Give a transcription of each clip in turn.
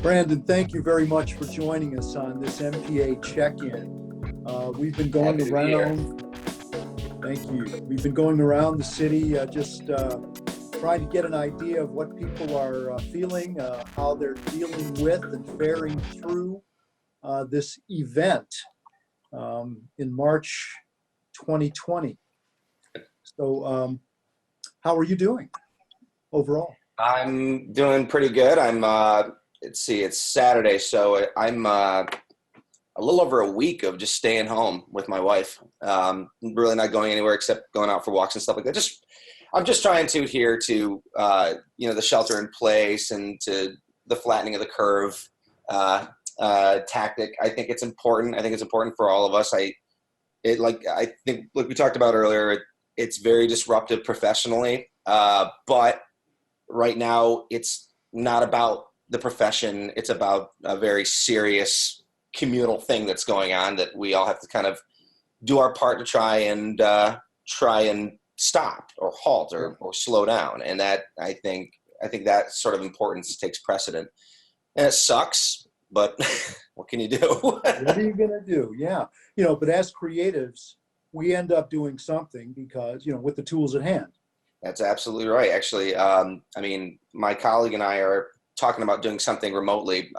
Brandon, thank you very much for joining us on this MPA check-in. We've been going Happy to be here. around, thank you. We've been going around the city just trying to get an idea of what people are feeling, how they're dealing with and faring through this event in March 2020. So how are you doing overall? I'm doing pretty good. Let's see, it's Saturday, so I'm a little over a week of just staying home with my wife. Really not going anywhere except going out for walks and stuff like that. I'm just trying to adhere to, the shelter in place and to the flattening of the curve tactic. I think it's important. I think it's important for all of us. I think, like we talked about earlier, it's very disruptive professionally, but right now it's not about the profession. It's about a very serious communal thing that's going on that we all have to kind of do our part to try and stop or halt or slow down. And that I think that sort of importance takes precedent. And it sucks, but what can you do? What are you going to do? Yeah. But as creatives, we end up doing something because, with the tools at hand. That's absolutely right. Actually, my colleague and I are talking about doing something remotely.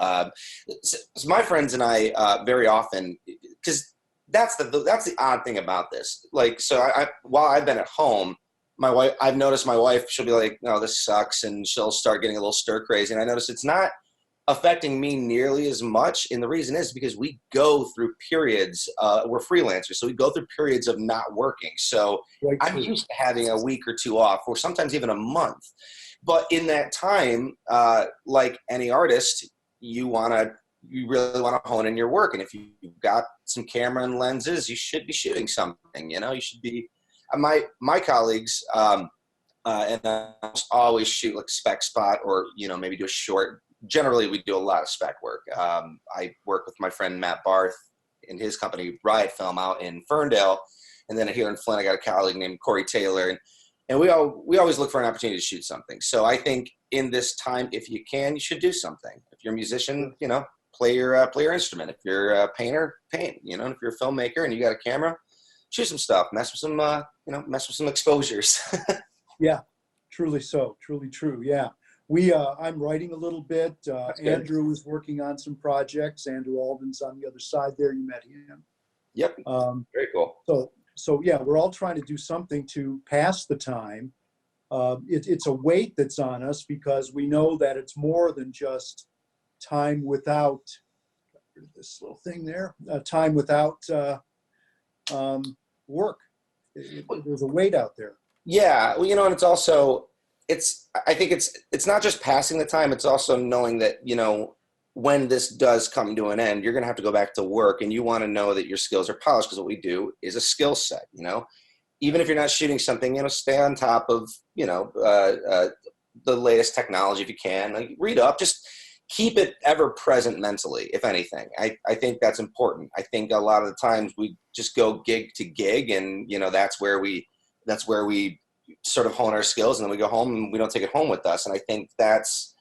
So my friends and I very often, because that's the odd thing about this. While I've been at home, I've noticed my wife, she'll be like, "No, this sucks," and she'll start getting a little stir crazy. And I notice it's not affecting me nearly as much. And the reason is because we go through periods, we're freelancers, so we go through periods of not working. So Right. I'm used to having a week or two off, or sometimes even a month. But in that time, like any artist, you really want to hone in your work. And if you've got some camera and lenses, you should be shooting something, you should be, my colleagues, and I always shoot like spec spot or, maybe do a short. Generally, we do a lot of spec work. I work with my friend Matt Barth in his company, Riot Film, out in Ferndale. And then here in Flint, I got a colleague named Corey Taylor. And we always look for an opportunity to shoot something. So I think in this time, if you can, you should do something. If you're a musician, play your instrument. If you're a painter, paint. If you're a filmmaker and you got a camera, shoot some stuff. Mess with some exposures. Yeah, truly so. Truly true. Yeah. I'm writing a little bit. Andrew is working on some projects. Andrew Alden's on the other side there. You met him. Yep. Very cool. So yeah, we're all trying to do something to pass the time. It's a weight that's on us because we know that it's more than just time without this little thing there, time without work. There's a weight out there. Yeah. Well, and it's also, I think it's not just passing the time. It's also knowing that, when this does come to an end, you're going to have to go back to work, and you want to know that your skills are polished, because what we do is a skill set. Even if you're not shooting something, stay on top of, the latest technology if you can. Like, read up, just keep it ever present mentally, if anything. I think that's important. I think a lot of the times we just go gig to gig, and that's where we sort of hone our skills, and then we go home and we don't take it home with us. And I think that's,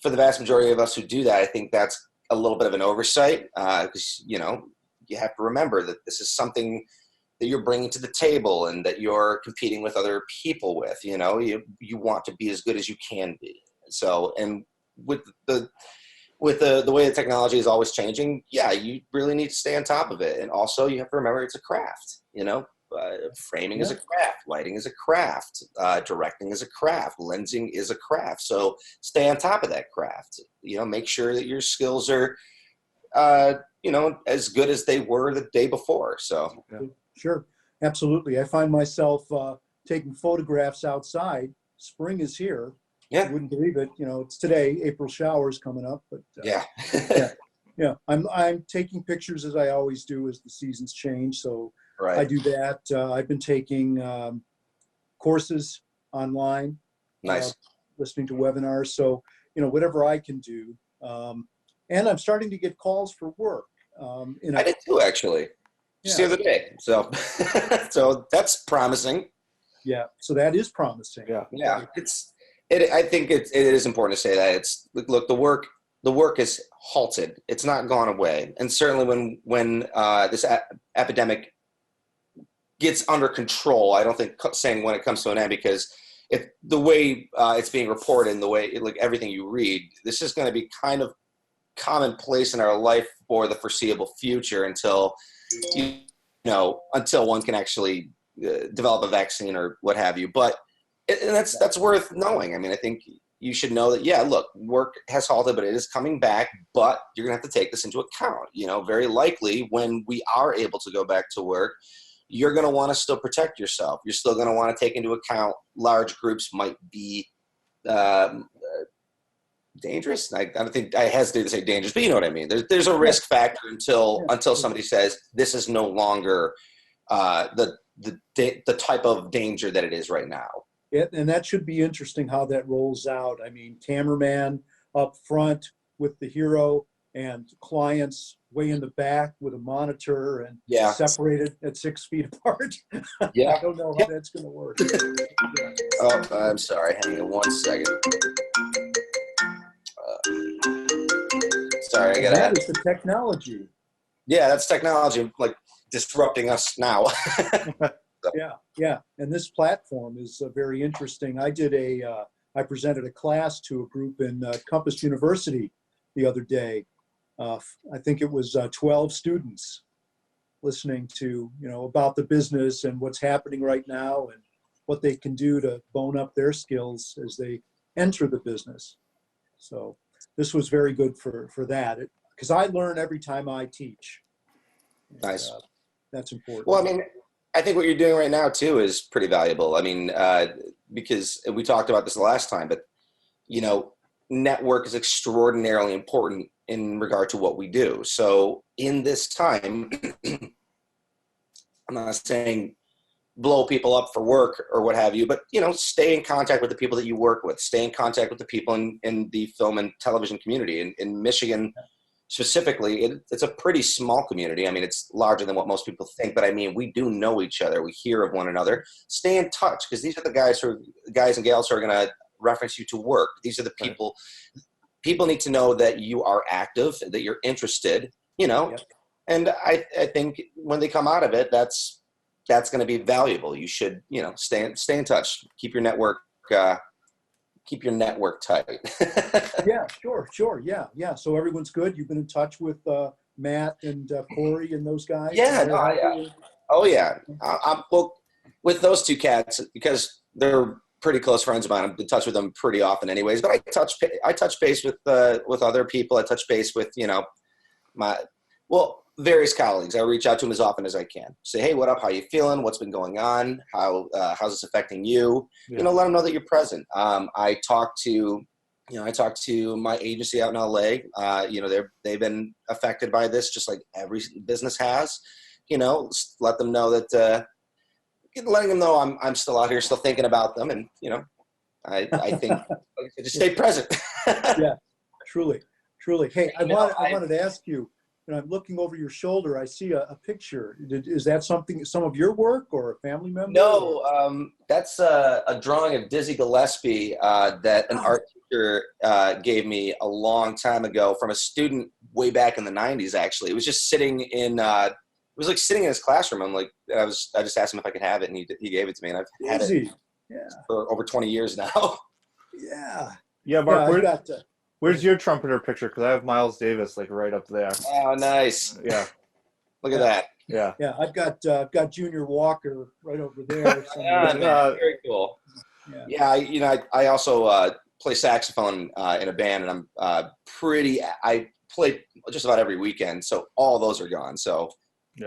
for the vast majority of us who do that, I think that's a little bit of an oversight, because you have to remember that this is something that you're bringing to the table and that you're competing with other people with. You want to be as good as you can be. So, and with the way the technology is always changing, yeah, you really need to stay on top of it. And also, you have to remember it's a craft. Framing is a craft, lighting is a craft, directing is a craft, lensing is a craft. So stay on top of that craft. Make sure that your skills are, as good as they were the day before. So Sure, absolutely. I find myself taking photographs outside. Spring is here. Yeah, You wouldn't believe it. It's today. April showers coming up, but yeah. yeah. I'm taking pictures as I always do as the seasons change. So. Right. I do that. I've been taking courses online, Nice. Listening to webinars. So, whatever I can do. And I'm starting to get calls for work. I did too, actually. Just the other day. So, so that's promising. Yeah. So that is promising. Yeah. I think it is important to say that look, the the work is halted. It's not gone away. And certainly when this epidemic gets under control, I don't think saying when it comes to an end, because if the way it's being reported and the way like everything you read, this is going to be kind of commonplace in our life for the foreseeable future until until one can actually develop a vaccine or what have you. But and that's worth knowing. I mean, I think you should know that, yeah, look, work has halted, but it is coming back, but you're gonna have to take this into account. Very likely when we are able to go back to work, you're going to want to still protect yourself. You're still going to want to take into account large groups might be dangerous. I don't think I hesitate to say dangerous, but you know what I mean. There's a risk factor until somebody says this is no longer the type of danger that it is right now. Yeah, and that should be interesting how that rolls out. I mean, cameraman up front with the hero and clients way in the back with a monitor and separated at 6 feet apart. Yeah. I don't know how that's going to work. Oh, I'm sorry. Hang on 1 second. Sorry, I got that is the technology. Yeah, that's technology, like disrupting us now. Yeah. And this platform is very interesting. I presented a class to a group in Compass University the other day. I think it was 12 students listening to, about the business and what's happening right now and what they can do to bone up their skills as they enter the business. So this was very good for that, because I learn every time I teach. Nice. That's important. Well, I mean, I think what you're doing right now too is pretty valuable. I mean, because we talked about this the last time, but network is extraordinarily important in regard to what we do. So in this time, I'm not saying blow people up for work or what have you, but stay in contact with the people that you work with, stay in contact with the people in the film and television community. In Michigan specifically, it's a pretty small community. I mean, it's larger than what most people think, but I mean, we do know each other. We hear of one another. Stay in touch, because these are the guys and gals who are going to reference you to work. These are the people. People need to know that you are active, that you're interested, and I think when they come out of it, that's going to be valuable. You should, stay in touch, keep your network tight. Yeah, sure. Yeah. So everyone's good. You've been in touch with Matt and Corey and those guys? Yeah. Oh yeah. Well, with those two cats, because they're pretty close friends of mine. I'm in touch with them pretty often anyways, but I touch base with other people. I touch base with, various colleagues. I reach out to them as often as I can. Say, hey, what up? How you feeling? What's been going on? How's this affecting you? Yeah. Let them know that you're present. I talk to my agency out in LA. They've been affected by this just like every business has. Let them know that, letting them know I'm still out here, still thinking about them. And, I think just stay present. Yeah, truly. Hey, I wanted to ask you, I'm looking over your shoulder. I see a picture. Is that some of your work or a family member? No, that's a drawing of Dizzy Gillespie that an art teacher gave me a long time ago from a student way back in the 90s, actually. It was just sitting in sitting in his classroom. I'm like, I just asked him if I could have it, and he gave it to me, and I've had it for over 20 years now. Yeah, Mark, where's your trumpeter picture? Because I have Miles Davis right up there. Oh, nice. Yeah. Look at that. Yeah. Yeah, I've got Junior Walker right over there. Very cool. Yeah, I also play saxophone in a band, and I play just about every weekend, so all those are gone. So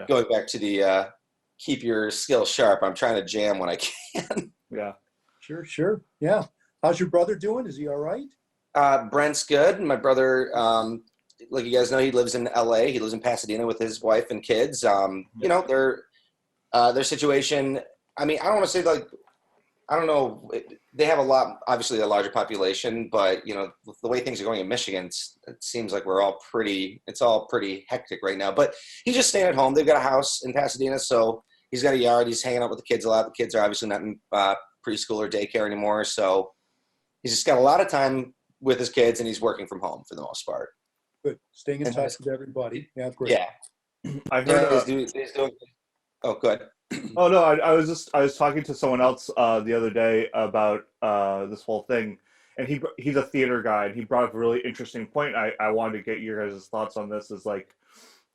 going back to the keep your skills sharp, I'm trying to jam when I can. Yeah. Sure. Yeah. How's your brother doing? Is he all right? Brent's good. My brother, like you guys know, he lives in LA. He lives in Pasadena with his wife and kids. Their situation, I mean, I don't want to say I don't know. They have obviously a larger population, but the way things are going in Michigan, it seems like it's all pretty hectic right now. But he's just staying at home. They've got a house in Pasadena, so he's got a yard. He's hanging out with the kids a lot. The kids are obviously not in preschool or daycare anymore, so he's just got a lot of time with his kids, and he's working from home for the most part. Good. Staying in And touch with everybody. Yeah, great. yeah, I heard. he's doing. Oh, good. Oh no, I was talking to someone else the other day about this whole thing, and he's a theater guy, and he brought up a really interesting point. I wanted to get your guys' thoughts on this. Is like,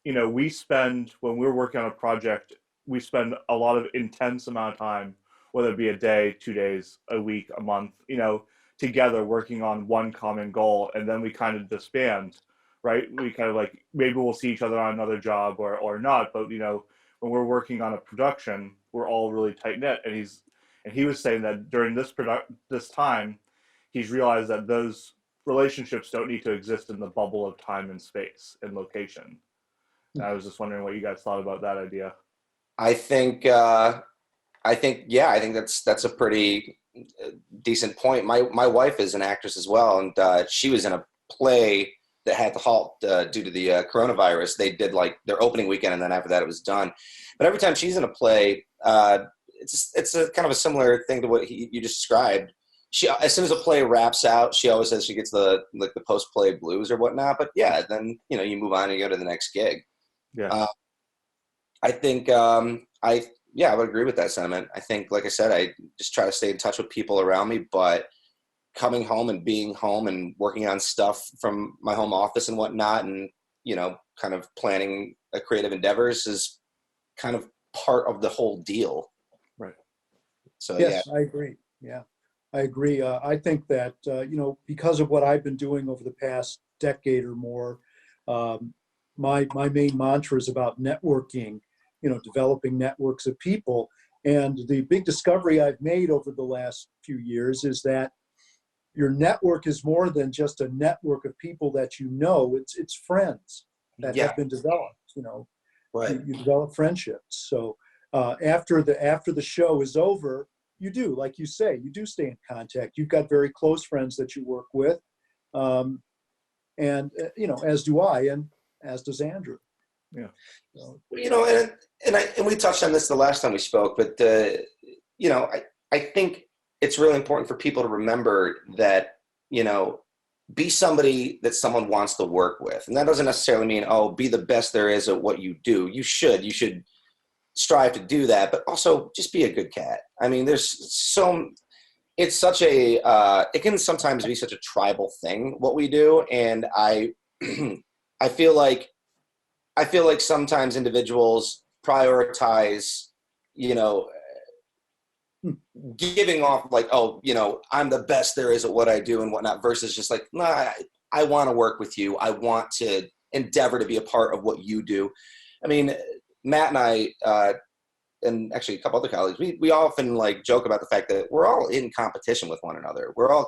we spend when we're working on a project, we spend a lot of intense amount of time, whether it be a day, 2 days, a week, a month, together working on one common goal, and then we kind of disband, right? We kind of like maybe we'll see each other on another job or not, but when we're working on a production, we're all really tight knit. And he was saying that during this time, he's realized that those relationships don't need to exist in the bubble of time and space and location. And I was just wondering what you guys thought about that idea. I think that's a pretty decent point. My wife is an actress as well, and she was in a play that had to halt due to the coronavirus. They did like their opening weekend, and then after that it was done. But every time she's in a play, it's a kind of a similar thing to what you just described. She, as soon as a play wraps out, she always says she gets the post play blues or whatnot. But yeah, then you move on and you go to the next gig. Yeah. I think I would agree with that sentiment. I think, like I said, I just try to stay in touch with people around me, but coming home and being home and working on stuff from my home office and whatnot, and kind of planning a creative endeavors is kind of part of the whole deal. Right. So Yes, yeah. I agree. Yeah, I agree. I think that, because of what I've been doing over the past decade or more, my main mantra is about networking, developing networks of people. And the big discovery I've made over the last few years is that your network is more than just a network of people that it's friends that Yeah. have been developed. Right. You develop friendships. So after the show is over, you do, like you say, you do stay in contact. You've got very close friends that you work with, and as do I, and as does Andrew. Yeah. So, And we touched on this the last time we spoke, but I think it's really important for people to remember that be somebody that someone wants to work with, and that doesn't necessarily mean be the best there is at what you do. You should strive to do that, but also just be a good cat. I mean, it's such a it can sometimes be such a tribal thing what we do, and I I feel like sometimes individuals prioritize giving off like, I'm the best there is at what I do and whatnot, versus just like, nah, I want to work with you. I want to endeavor to be a part of what you do. I mean, Matt and I, and actually a couple other colleagues, we often like joke about the fact that we're all in competition with one another. We're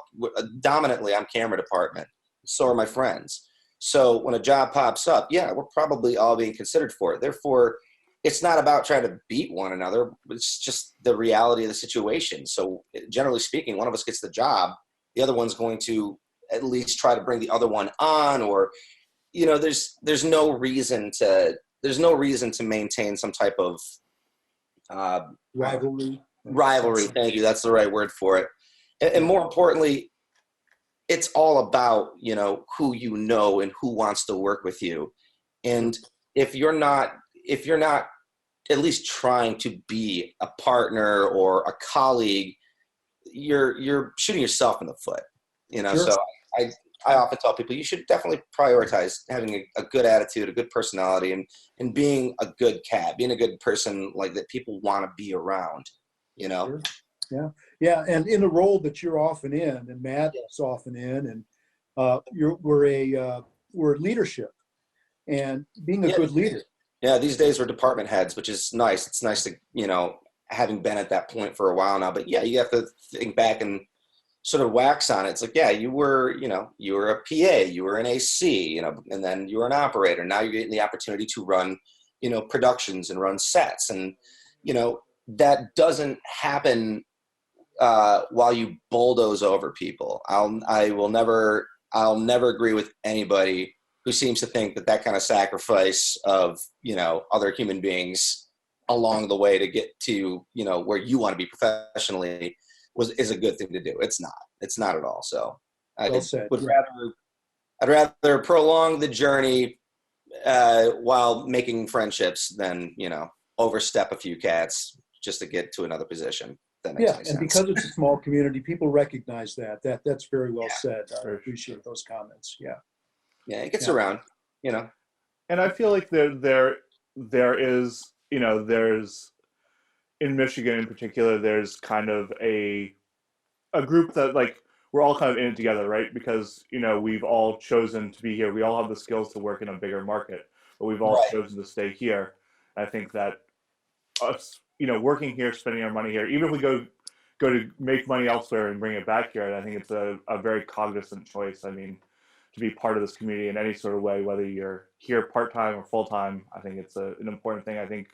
dominantly on camera department. So are my friends. So when a job pops up, yeah, we're probably all being considered for it. Therefore, it's not about trying to beat one another. It's just the reality of the situation. So generally speaking, one of us gets the job, the other one's going to at least try to bring the other one on, or, there's no reason to maintain some type of rivalry. Thank you. That's the right word for it. And more importantly, it's all about, who and who wants to work with you. And if you're not at least trying to be a partner or a colleague, you're shooting yourself in the foot, Sure. So I often tell people you should definitely prioritize having a good attitude, a good personality, and being a good cat, being a good person like that people want to be around, Sure. Yeah. And in the role that you're often in, and Matt's often in, and we're leadership, and being a good leader. Yeah, these days we're department heads, which is nice. It's nice to, having been at that point for a while now. But yeah, you have to think back and sort of wax on it. It's like, yeah, you were a PA, you were an AC, and then you were an operator. Now you're getting the opportunity to run, productions and run sets. And, that doesn't happen while you bulldoze over people. I'll never agree with anybody who seems to think that kind of sacrifice of, other human beings along the way to get to, where you want to be professionally is a good thing to do. It's not at all. So Well said. Would Yeah. I'd rather prolong the journey while making friendships than, overstep a few cats just to get to another position. If that makes any And sense. because it's a small community, people recognize that. That's very well said. I Sure. appreciate those comments. Yeah. Yeah, it gets Yeah. around. And I feel like there is, there's in Michigan in particular, there's kind of a group that like we're all kind of in it together, right? Because we've all chosen to be here. We all have the skills to work in a bigger market, but we've all Right. chosen to stay here. I think that us, working here, spending our money here, even if we go to make money elsewhere and bring it back here, I think it's a very cognizant choice. I mean, to be part of this community in any sort of way, whether you're here part time or full time, I think it's an important thing. I think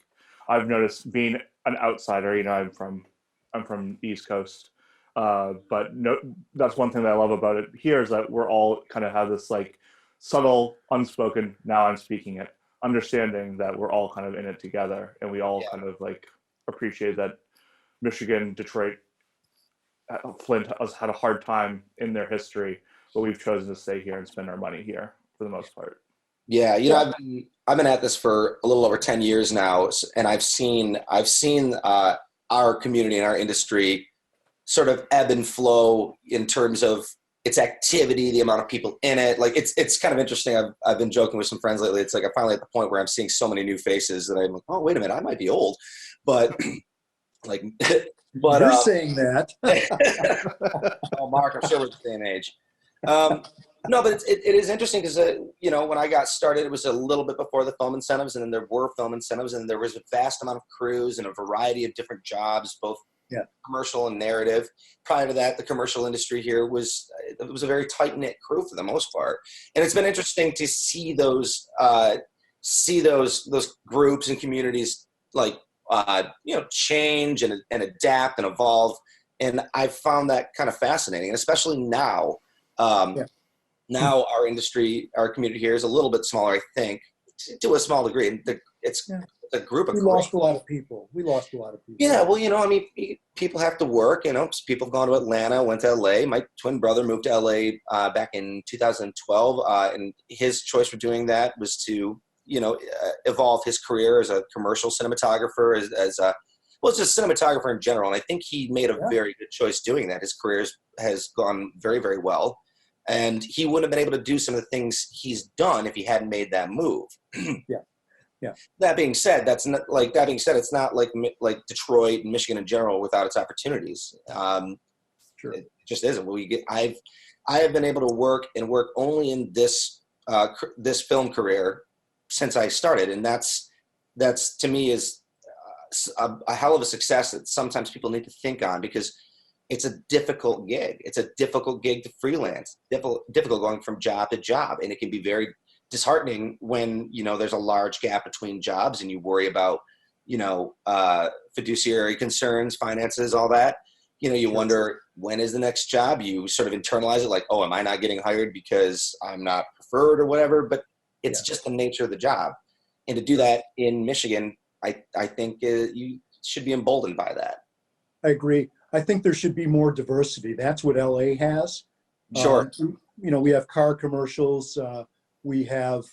I've noticed being an outsider. I'm from the East Coast, but no, that's one thing that I love about it here is that we're all kind of have this like subtle, unspoken. Now I'm speaking it. Understanding that we're all kind of in it together, and we all kind of like appreciate that Michigan, Detroit, Flint has had a hard time in their history, but we've chosen to stay here and spend our money here for the most part. Yeah, I've been at this for a little over 10 years now, and I've seen our community and our industry sort of ebb and flow in terms of its activity, the amount of people in it. Like it's kind of interesting. I've been joking with some friends lately. It's like I'm finally at the point where I'm seeing so many new faces that I'm like, oh wait a minute, I might be old, but like, but you're saying that. oh, Mark, I'm sure we're the same age. No, but it is interesting because when I got started, it was a little bit before the film incentives, and then there were film incentives, and there was a vast amount of crews and a variety of different jobs, both commercial and narrative. Prior to that, the commercial industry here was a very tight knit crew for the most part, and it's been interesting to see those groups and communities like change and adapt and evolve, and I found that kind of fascinating, and especially now. Now our industry, our community here is a little bit smaller, I think, to a small degree. It's a group of. We lost a lot of people. Yeah, well, people have to work. People have gone to Atlanta, went to LA. My twin brother moved to LA back in 2012, and his choice for doing that was to, evolve his career as a commercial cinematographer, as just cinematographer in general. And I think he made a very good choice doing that. His career has gone very, very well. And he wouldn't have been able to do some of the things he's done if he hadn't made that move. Yeah. That being said, it's not like Detroit and Michigan in general without its opportunities. Sure. It just isn't. I have been able to work only in this film career since I started, and that's to me is a hell of a success that sometimes people need to think on, because it's a difficult gig. It's a difficult gig to freelance, difficult going from job to job. And it can be very disheartening when, there's a large gap between jobs and you worry about, fiduciary concerns, finances, all that. You wonder, when is the next job? You sort of internalize it like, oh, am I not getting hired because I'm not preferred or whatever? But it's just the nature of the job. And to do that in Michigan, I think you should be emboldened by that. I agree. I think there should be more diversity. That's what LA has. Sure. We have car commercials. We have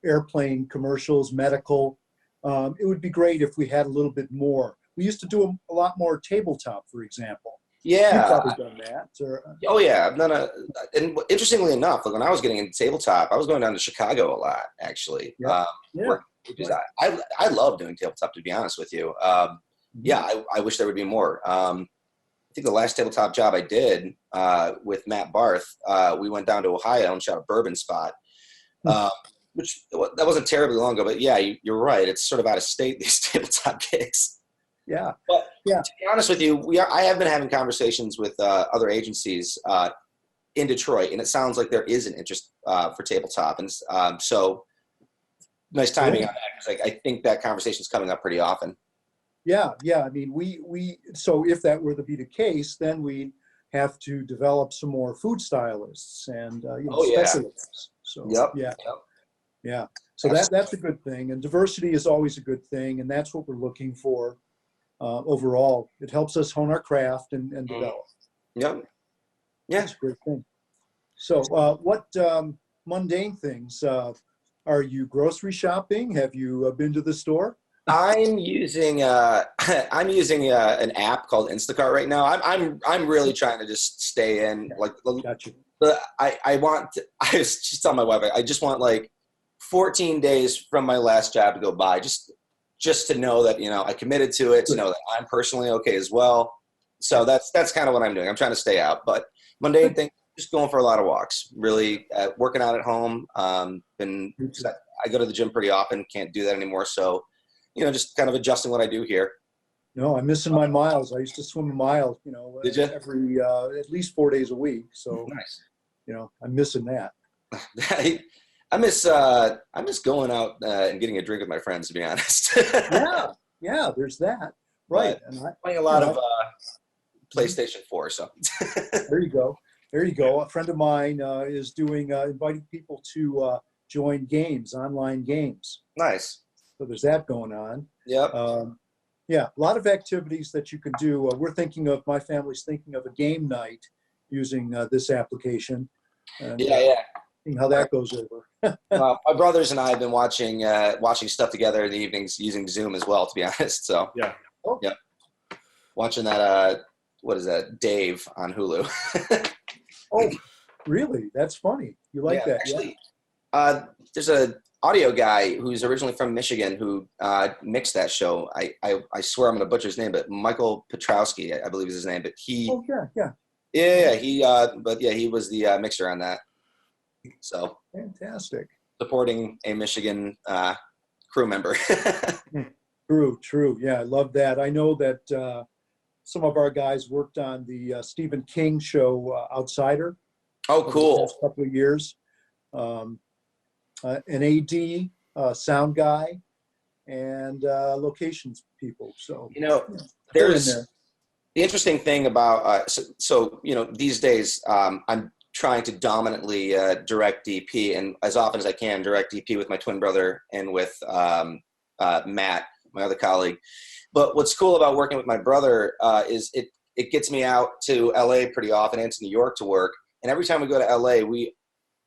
airplane commercials, medical. It would be great if we had a little bit more. We used to do a lot more tabletop, for example. Yeah. You've probably done that. Oh yeah, I've done and interestingly enough, like when I was getting into tabletop, I was going down to Chicago a lot, actually. I love doing tabletop, to be honest with you. I wish there would be more. I think the last tabletop job I did with Matt Barth, we went down to Ohio and shot a bourbon spot, which that wasn't terribly long ago. But yeah, you're right. It's sort of out of state, these tabletop gigs. Yeah. But to be honest with you, I have been having conversations with other agencies in Detroit, and it sounds like there is an interest for tabletop, and so nice timing on that, because I think that conversation is coming up pretty often. Yeah. I mean, so if that were to be the case, then we have to develop some more food stylists and specialists. So yeah. So that's a good thing, and diversity is always a good thing, and that's what we're looking for overall. It helps us hone our craft and develop. Yep. Yeah, it's a great thing. So what mundane things? Are you grocery shopping? Have you been to the store? I'm using I'm using an app called Instacart right now. I'm really trying to just stay in like Gotcha. I want to, I was just telling my wife I just want like 14 days from my last job to go by just to know that I committed to it, to know that I'm personally okay as well. So that's kind of what I'm doing. I'm trying to stay out, but mundane thing, just going for a lot of walks. Really working out at home. I go to the gym pretty often. Can't do that anymore. So just kind of adjusting what I do here. No, I'm missing my miles. I used to swim a mile, Did you? every at least 4 days a week. So, Nice. I'm missing that. I miss going out and getting a drink with my friends, to be honest. Yeah, there's that. Right. But And I, playing a lot of PlayStation 4. So there you go. There you go. A friend of mine is doing inviting people to join games, online games. nice. So there's that going on. Yep. Yeah, a lot of activities that you can do. My family's thinking of a game night using this application. And, Yeah. seeing how that goes over. Well, my brothers and I have been watching stuff together in the evenings using Zoom as well, to be honest. So Yeah. Yep. Watching that. What is that? Dave on Hulu. Oh, really? That's funny. You like that? Actually, there's a audio guy who's originally from Michigan who mixed that show. I swear I'm going to butcher his name, but Michael Petrowski, I believe is his name. But he, Oh, yeah. he was the mixer on that. So Fantastic. supporting a Michigan crew member. True. Yeah, I love that. I know that some of our guys worked on the Stephen King show, Outsider. Oh, over cool. the past couple of years. An AD, sound guy, and locations people. So they're in there's there. the interesting thing about these days I'm trying to dominantly direct DP, and as often as I can direct DP with my twin brother and with Matt, my other colleague. But what's cool about working with my brother is it gets me out to LA pretty often and to New York to work. And every time we go to LA, we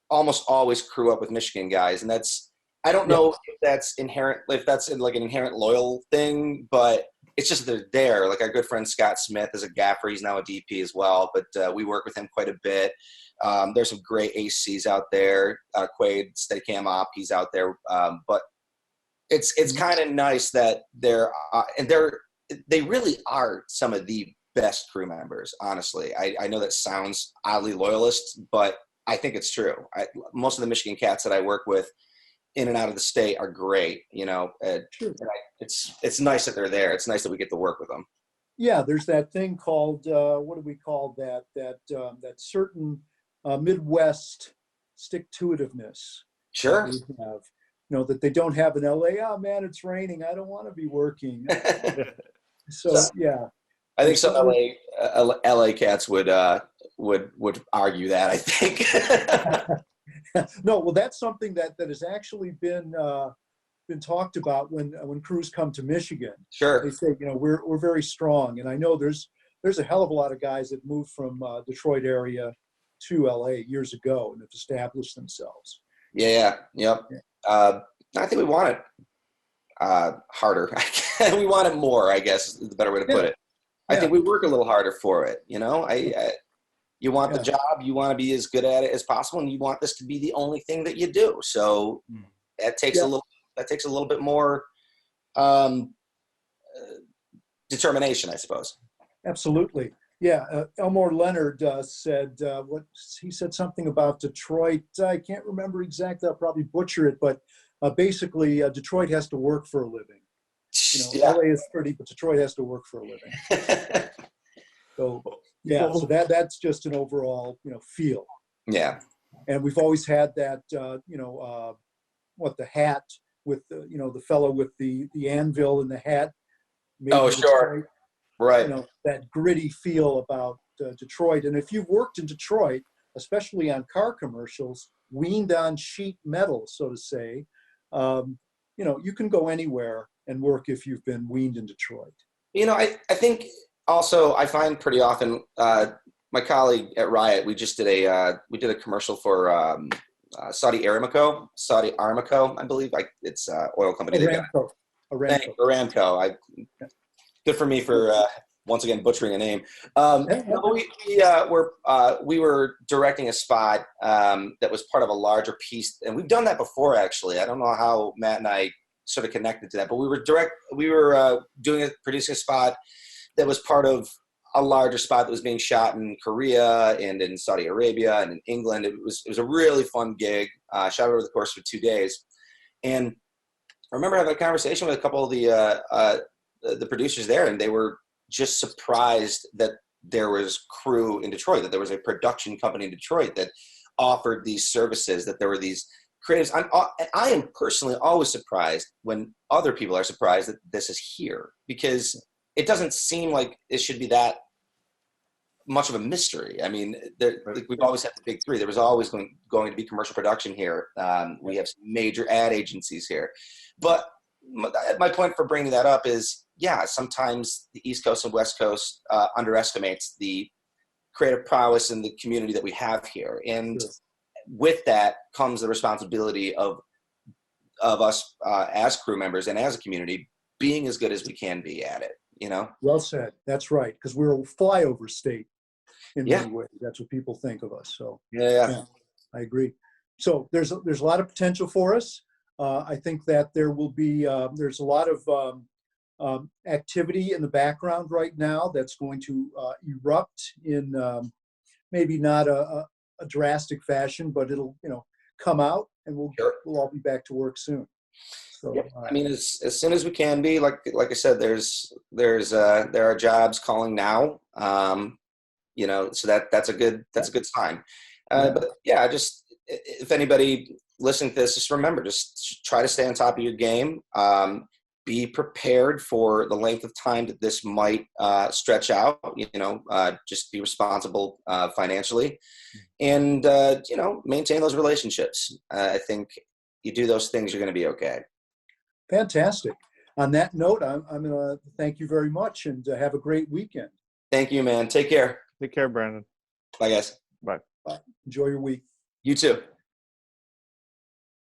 almost always crew up with Michigan guys. And I don't know if that's like an inherent loyal thing, but it's just they're there. Like our good friend Scott Smith is a gaffer. He's now a DP as well, but we work with him quite a bit. There's some great ACs out there. Quaid, Steadicam Op, he's out there. But it's kind of nice that they really are some of the best crew members, honestly. I know that sounds oddly loyalist, but I think it's true. Most of the Michigan cats that I work with in and out of the state are great, Sure. it's nice that they're there. It's nice that we get to work with them. Yeah, there's that thing called what do we call that? That certain Midwest stick-to-itiveness. Sure. That we have. That they don't have in LA. Oh man, it's raining. I don't want to be working. So yeah. I think some LA cats would argue that, I think. No, well, that's something that has actually been talked about when crews come to Michigan. Sure. They say, we're very strong, and I know there's a hell of a lot of guys that moved from Detroit area to LA years ago and have established themselves. Yeah. Yep. I think we want it harder. We want it more, I guess is the better way to put it. I think we work a little harder for it. You want the job, you want to be as good at it as possible, and you want this to be the only thing that you do. So that takes a little bit more determination, I suppose. Absolutely. Yeah. Elmore Leonard said he said something about Detroit. I can't remember exactly. I'll probably butcher it, but basically Detroit has to work for a living. LA is pretty, but Detroit has to work for a living. So so that's just an overall feel. Yeah. And we've always had that the hat with the fellow with the anvil and the hat. Oh, sure. Detroit, right. That gritty feel about Detroit. And if you've worked in Detroit, especially on car commercials, weaned on sheet metal, so to say, you can go anywhere and work if you've been weaned in Detroit. I think also I find pretty often my colleague at Riot, we just did a commercial for Saudi Aramco, I believe. It's oil company. Aramco. Aramco. Aramco. Good for me for once again butchering a name. We were directing a spot that was part of a larger piece, and we've done that before. Actually, I don't know how Matt and I sort of connected to that, but we were producing a spot that was part of a larger spot that was being shot in Korea and in Saudi Arabia and in England. It was a really fun gig. Shot over the course of 2 days, and I remember having a conversation with a couple of the producers there, and they were just surprised that there was crew in Detroit, that there was a production company in Detroit that offered these services, that there were these creatives. I am personally always surprised when other people are surprised that this is here, because it doesn't seem like it should be that much of a mystery. I mean, like we've always had the big three. There was always going to be commercial production here. We have some major ad agencies here. But my point for bringing that up is, yeah, sometimes the East Coast and West Coast underestimates the creative prowess and the community that we have here. And with that comes the responsibility of us as crew members and as a community being as good as we can be at it, you know? Well said. That's right. Because we're a flyover state in many ways. That's what people think of us. So yeah, I agree. So there's a lot of potential for us. I think that there will be, there's a lot of activity in the background right now that's going to erupt in maybe not a drastic fashion, but it'll, come out, and we'll all be back to work soon. So, I mean, as soon as we can be, like I said, there are jobs calling now, so that's a good sign. But yeah, just if anybody listening to this, just remember, just try to stay on top of your game. Be prepared for the length of time that this might stretch out. Just be responsible financially, and maintain those relationships. I think you do those things, you're going to be okay. Fantastic. On that note, I'm going to thank you very much, and have a great weekend. Thank you, man. Take care. Take care, Brandon. Bye, guys. Bye. Bye. Enjoy your week. You too.